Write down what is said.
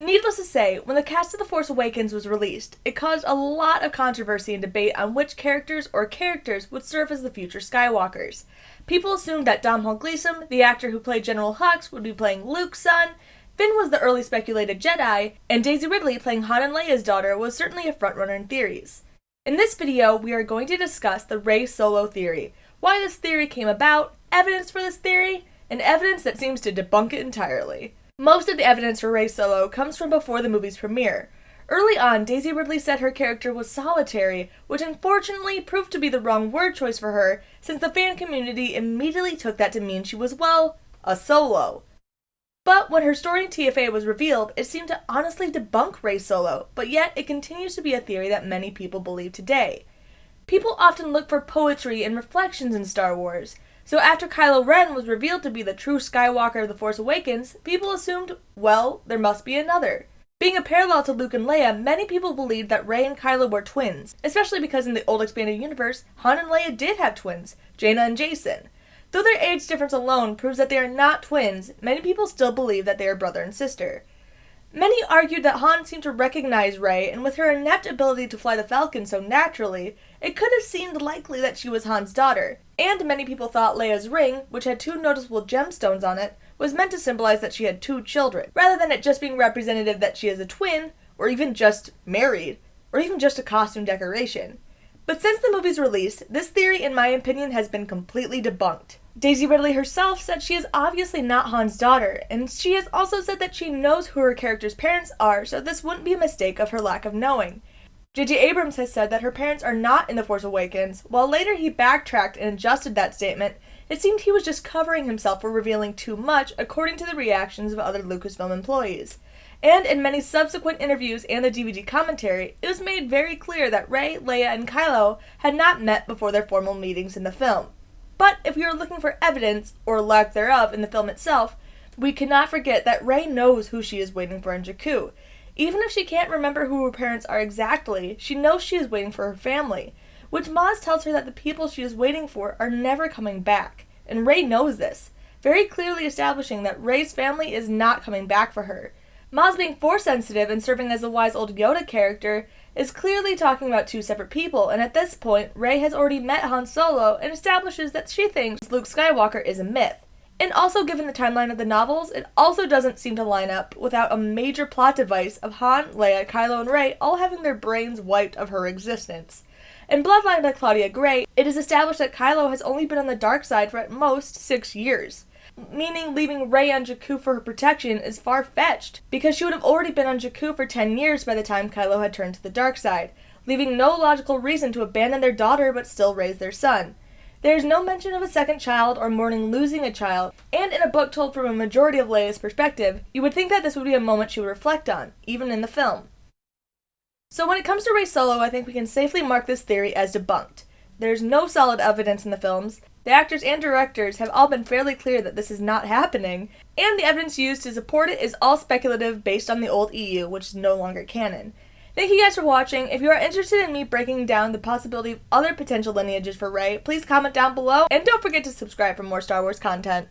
Needless to say, when the cast of The Force Awakens was released, it caused a lot of controversy and debate on which characters would serve as the future Skywalkers. People assumed that Domhnall Gleeson, the actor who played General Hux, would be playing Luke's son, Finn was the early speculated Jedi, and Daisy Ridley playing Han and Leia's daughter was certainly a frontrunner in theories. In this video, we are going to discuss the Rey Solo theory, why this theory came about, evidence for this theory, and evidence that seems to debunk it entirely. Most of the evidence for Rey Solo comes from before the movie's premiere. Early on, Daisy Ridley said her character was solitary, which unfortunately proved to be the wrong word choice for her, since the fan community immediately took that to mean she was, well, a solo. But when her story in TFA was revealed, it seemed to honestly debunk Rey Solo, but yet it continues to be a theory that many people believe today. People often look for poetry and reflections in Star Wars, so after Kylo Ren was revealed to be the true Skywalker of The Force Awakens, people assumed, well, there must be another. Being a parallel to Luke and Leia, many people believed that Rey and Kylo were twins, especially because in the old expanded universe, Han and Leia did have twins, Jaina and Jacen. Though their age difference alone proves that they are not twins, many people still believe that they are brother and sister. Many argued that Han seemed to recognize Rey, and with her inept ability to fly the Falcon so naturally, it could have seemed likely that she was Han's daughter. And many people thought Leia's ring, which had two noticeable gemstones on it, was meant to symbolize that she had two children, rather than it just being representative that she is a twin, or even just married, or even just a costume decoration. But since the movie's release, this theory, in my opinion, has been completely debunked. Daisy Ridley herself said she is obviously not Han's daughter, and she has also said that she knows who her character's parents are, so this wouldn't be a mistake of her lack of knowing. J.J. Abrams has said that her parents are not in The Force Awakens. While later he backtracked and adjusted that statement, it seemed he was just covering himself for revealing too much, according to the reactions of other Lucasfilm employees. And in many subsequent interviews and the DVD commentary, it was made very clear that Rey, Leia, and Kylo had not met before their formal meetings in the film. But if we are looking for evidence, or lack thereof, in the film itself, we cannot forget that Rey knows who she is waiting for in Jakku. Even if she can't remember who her parents are exactly, she knows she is waiting for her family, which Maz tells her that the people she is waiting for are never coming back, and Rey knows this, very clearly establishing that Rey's family is not coming back for her. Maz being Force-sensitive and serving as the wise old Yoda character is clearly talking about two separate people, and at this point, Rey has already met Han Solo and establishes that she thinks Luke Skywalker is a myth. And also, given the timeline of the novels, it also doesn't seem to line up without a major plot device of Han, Leia, Kylo, and Rey all having their brains wiped of her existence. In Bloodline by Claudia Gray, it is established that Kylo has only been on the dark side for at most 6 years. Meaning leaving Rey on Jakku for her protection is far-fetched, because she would have already been on Jakku for 10 years by the time Kylo had turned to the dark side, leaving no logical reason to abandon their daughter but still raise their son. There is no mention of a second child or mourning losing a child, and in a book told from a majority of Leia's perspective, you would think that this would be a moment she would reflect on, even in the film. So when it comes to Rey Solo, I think we can safely mark this theory as debunked. There's no solid evidence in the films. The actors and directors have all been fairly clear that this is not happening, and the evidence used to support it is all speculative based on the old EU, which is no longer canon. Thank you guys for watching. If you are interested in me breaking down the possibility of other potential lineages for Rey, please comment down below, and don't forget to subscribe for more Star Wars content.